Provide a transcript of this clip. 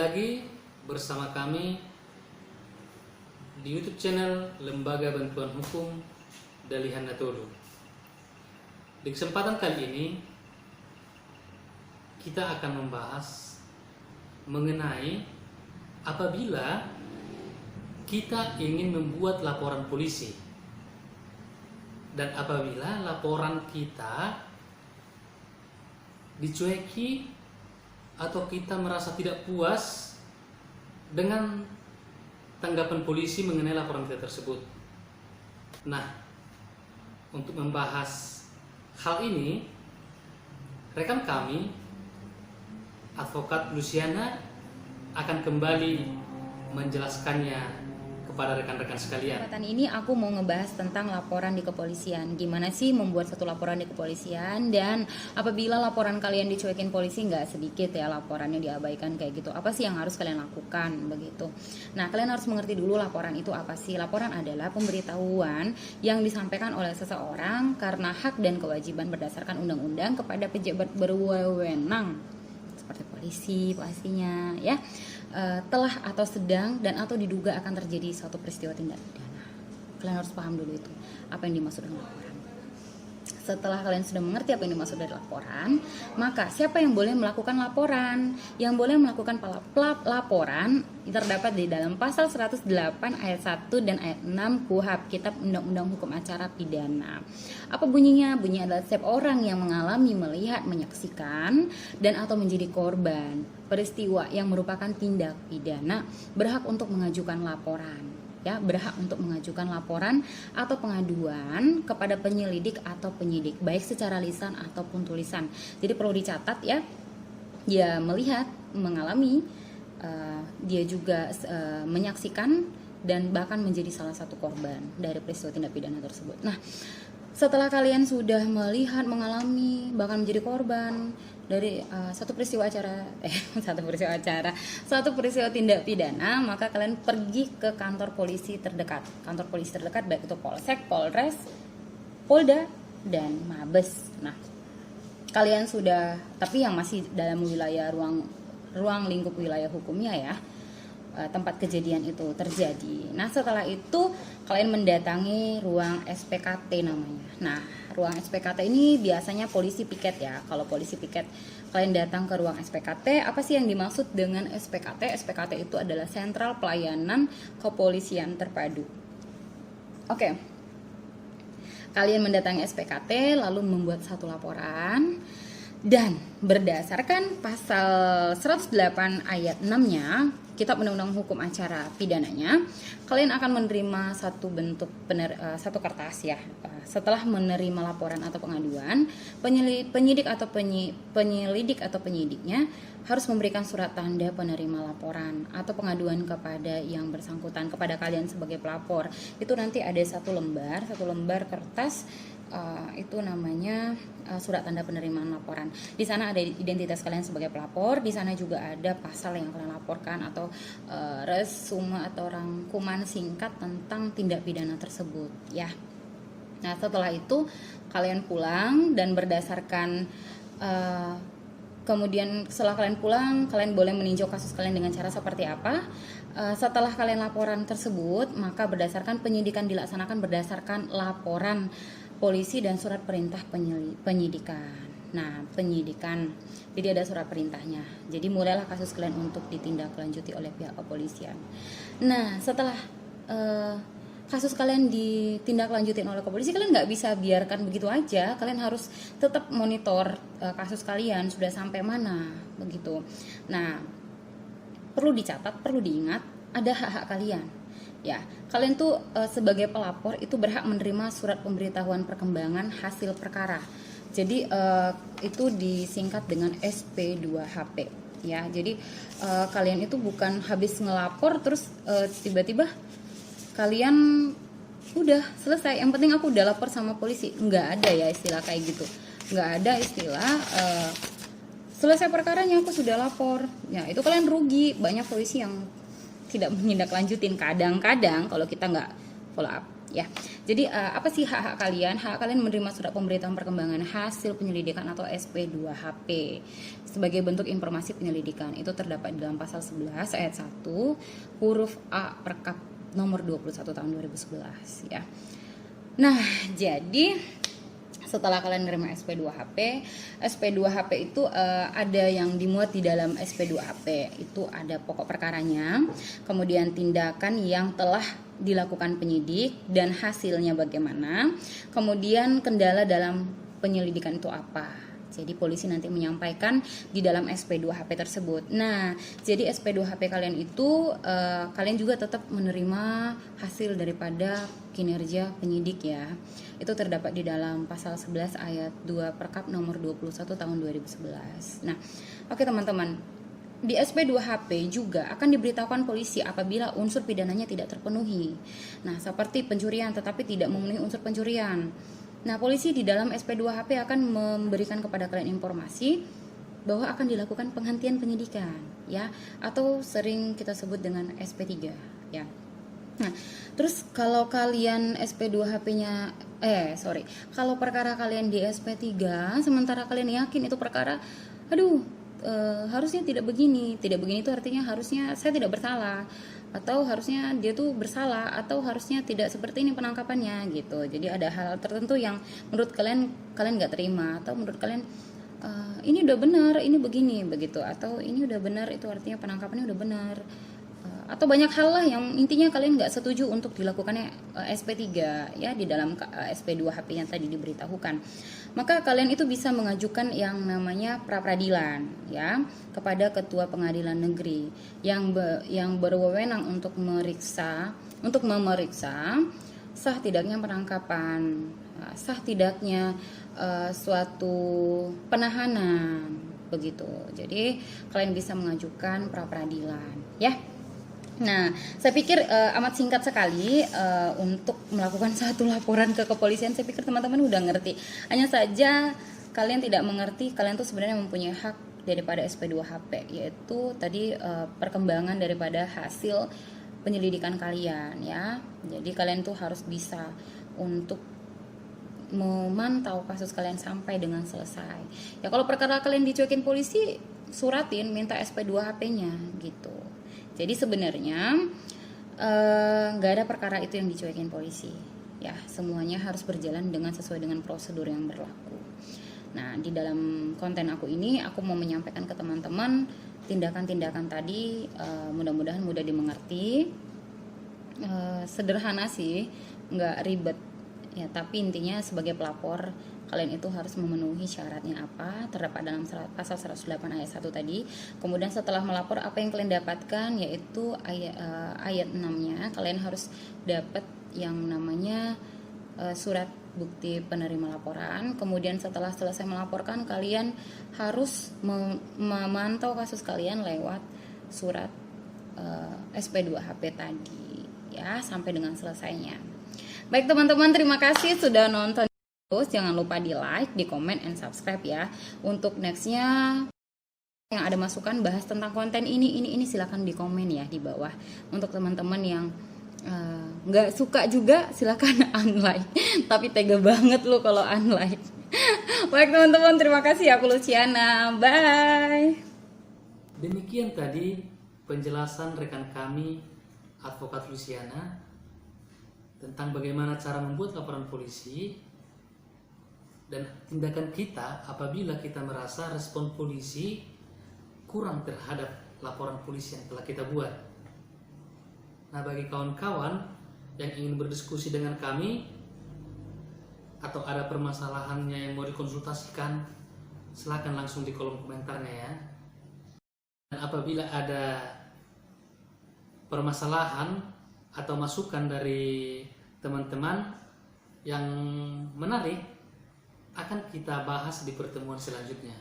lagi bersama kami di YouTube channel Lembaga Bantuan Hukum Dalihan Natolu. Di kesempatan kali ini kita akan membahas mengenai apabila kita ingin membuat laporan polisi dan apabila laporan kita dicueki atau kita merasa tidak puas dengan tanggapan polisi mengenai laporan kita tersebut. Nah, untuk membahas hal ini, rekan kami, Advokat Luciana, akan kembali menjelaskannya kepada rekan-rekan sekalian. Kesempatan ini aku mau ngebahas tentang laporan di kepolisian. Gimana sih membuat satu laporan di kepolisian, dan apabila laporan kalian dicuekin polisi, nggak sedikit ya laporannya diabaikan kayak gitu. Apa sih yang harus kalian lakukan begitu? Nah, kalian harus mengerti dulu laporan itu apa sih. Laporan adalah pemberitahuan yang disampaikan oleh seseorang karena hak dan kewajiban berdasarkan undang-undang kepada pejabat berwenang seperti polisi pastinya ya. Telah atau sedang dan atau diduga akan terjadi suatu peristiwa tindak pidana. Kalian harus paham dulu itu apa yang dimaksud dengan laporan. Setelah kalian sudah mengerti apa yang dimaksud dari laporan, maka siapa yang boleh melakukan laporan? Yang boleh melakukan laporan terdapat di dalam pasal 108 ayat 1 dan ayat 6 KUHP, Kitab Undang-Undang Hukum Acara Pidana. Apa bunyinya? Bunyinya adalah setiap orang yang mengalami, melihat, menyaksikan dan atau menjadi korban peristiwa yang merupakan tindak pidana berhak untuk mengajukan laporan. Ya, berhak untuk mengajukan laporan atau pengaduan kepada penyelidik atau penyidik, baik secara lisan ataupun tulisan. Jadi perlu dicatat ya, dia melihat, mengalami, dia juga menyaksikan dan bahkan menjadi salah satu korban dari peristiwa tindak pidana tersebut. Nah, setelah kalian sudah melihat, mengalami, bahkan menjadi korban dari satu peristiwa tindak pidana, maka kalian pergi ke kantor polisi terdekat. Kantor polisi terdekat baik itu Polsek, Polres, Polda, dan Mabes. Nah, kalian sudah, tapi yang masih dalam wilayah ruang lingkup wilayah hukumnya ya, tempat kejadian itu terjadi. Nah, setelah itu kalian mendatangi ruang SPKT namanya. Nah, ruang SPKT ini biasanya polisi piket ya. Kalau polisi piket, kalian datang ke ruang SPKT. Apa sih yang dimaksud dengan SPKT? SPKT itu adalah Sentral Pelayanan Kepolisian Terpadu. Oke. Kalian mendatangi SPKT lalu membuat satu laporan. Dan berdasarkan pasal 108 ayat 6-nya Kitab Undang-Undang Hukum Acara Pidananya, kalian akan menerima satu bentuk satu kertas ya. Setelah menerima laporan atau pengaduan, penyelidik atau penyidiknya harus memberikan surat tanda penerima laporan atau pengaduan kepada yang bersangkutan, kepada kalian sebagai pelapor. Itu nanti ada satu lembar kertas. Itu namanya surat tanda penerimaan laporan. Di sana ada identitas kalian sebagai pelapor, di sana juga ada pasal yang kalian laporkan atau resume atau rangkuman singkat tentang tindak pidana tersebut ya. Nah, setelah itu kalian pulang dan berdasarkan kemudian setelah kalian pulang, kalian boleh meninjau kasus kalian dengan cara seperti apa. Setelah kalian laporan tersebut, maka berdasarkan penyidikan dilaksanakan berdasarkan laporan polisi dan surat perintah penyidikan. Nah, penyidikan, jadi ada surat perintahnya. Jadi mulailah kasus kalian untuk ditindaklanjuti oleh pihak kepolisian. Nah, setelah kasus kalian ditindaklanjutin oleh kepolisian, kalian nggak bisa biarkan begitu aja. Kalian harus tetap monitor kasus kalian sudah sampai mana begitu. Nah, perlu dicatat, perlu diingat, ada hak-hak kalian. Ya, kalian tuh sebagai pelapor itu berhak menerima surat pemberitahuan perkembangan hasil perkara. Jadi itu disingkat dengan SP2HP. Ya, jadi kalian itu bukan habis ngelapor terus tiba-tiba kalian udah selesai. Yang penting aku udah lapor sama polisi. Nggak ada ya istilah kayak gitu. Nggak ada istilah selesai perkaranya aku sudah lapor. Ya, itu kalian rugi. Banyak polisi yang tidak menindaklanjutin kadang-kadang kalau kita nggak follow up ya. Jadi apa sih hak-hak kalian? Hak kalian menerima surat pemberitahuan perkembangan hasil penyelidikan atau SP2HP sebagai bentuk informasi penyelidikan. Itu terdapat dalam pasal 11 ayat 1 huruf A Perkap nomor 21 tahun 2011 ya. Nah, jadi setelah kalian menerima SP2HP, SP2HP itu ada yang dimuat di dalam SP2HP. Itu ada pokok perkaranya, kemudian tindakan yang telah dilakukan penyidik dan hasilnya bagaimana, kemudian kendala dalam penyelidikan itu apa. Jadi polisi nanti menyampaikan di dalam SP2HP tersebut. Nah, jadi SP2HP kalian itu kalian juga tetap menerima hasil daripada kinerja penyidik ya. Itu terdapat di dalam pasal 11 ayat 2 Perkap nomor 21 tahun 2011. Nah, oke teman-teman. Di SP2HP juga akan diberitahukan polisi apabila unsur pidananya tidak terpenuhi. Nah, seperti pencurian tetapi tidak memenuhi unsur pencurian. Nah, polisi di dalam SP2HP akan memberikan kepada kalian informasi bahwa akan dilakukan penghentian penyidikan, ya, atau sering kita sebut dengan SP3, ya. Nah, terus kalau kalian SP2HP-nya, kalau perkara kalian di SP3, sementara kalian yakin itu perkara, harusnya tidak begini itu artinya harusnya saya tidak bersalah, atau harusnya dia tuh bersalah, atau harusnya tidak seperti ini penangkapannya gitu. Jadi ada hal tertentu yang menurut kalian nggak terima, atau menurut kalian ini udah benar, ini begini begitu, atau ini udah benar itu artinya penangkapannya udah benar, atau banyak hal lah yang intinya kalian nggak setuju untuk dilakukannya SP3 ya di dalam SP2HP yang tadi diberitahukan. Maka kalian itu bisa mengajukan yang namanya pra-peradilan ya kepada ketua pengadilan negeri yang berwenang untuk memeriksa sah tidaknya penangkapan, sah tidaknya suatu penahanan begitu. Jadi kalian bisa mengajukan pra-peradilan ya. Nah, saya pikir amat singkat sekali untuk melakukan satu laporan ke kepolisian. Saya pikir teman-teman udah ngerti. Hanya saja kalian tidak mengerti, kalian tuh sebenarnya mempunyai hak daripada SP2HP, yaitu tadi perkembangan daripada hasil penyelidikan kalian ya. Jadi kalian tuh harus bisa untuk memantau kasus kalian sampai dengan selesai. Ya kalau perkara kalian dicuekin polisi, suratin minta SP2HP-nya gitu. Jadi sebenarnya nggak ada perkara itu yang dicuekin polisi, ya semuanya harus berjalan sesuai dengan prosedur yang berlaku. Nah di dalam konten aku ini aku mau menyampaikan ke teman-teman tindakan-tindakan tadi, mudah-mudahan mudah dimengerti, sederhana sih, nggak ribet ya. Tapi intinya sebagai pelapor kalian itu harus memenuhi syaratnya apa terdapat dalam pasal 108 ayat 1 tadi. Kemudian setelah melapor apa yang kalian dapatkan, yaitu ayat 6-nya kalian harus dapat yang namanya surat bukti penerima laporan. Kemudian setelah selesai melaporkan, kalian harus memantau kasus kalian lewat surat SP2HP tadi ya sampai dengan selesainya. Baik teman-teman, terima kasih sudah nonton. Terus jangan lupa di like, di comment, and subscribe ya. Untuk nextnya yang ada masukan bahas tentang konten ini silakan di komen ya di bawah. Untuk teman-teman yang nggak suka juga silakan unlike. Tapi tega banget lo kalau unlike. Baik teman-teman, terima kasih. Aku Luciana, bye. Demikian tadi penjelasan rekan kami Advokat Luciana tentang bagaimana cara membuat laporan polisi dan tindakan kita apabila kita merasa respon polisi kurang terhadap laporan polisi yang telah kita buat. Nah, bagi kawan-kawan yang ingin berdiskusi dengan kami atau ada permasalahannya yang mau dikonsultasikan, silakan langsung di kolom komentarnya ya. Dan apabila ada permasalahan atau masukan dari teman-teman yang menarik, akan kita bahas di pertemuan selanjutnya.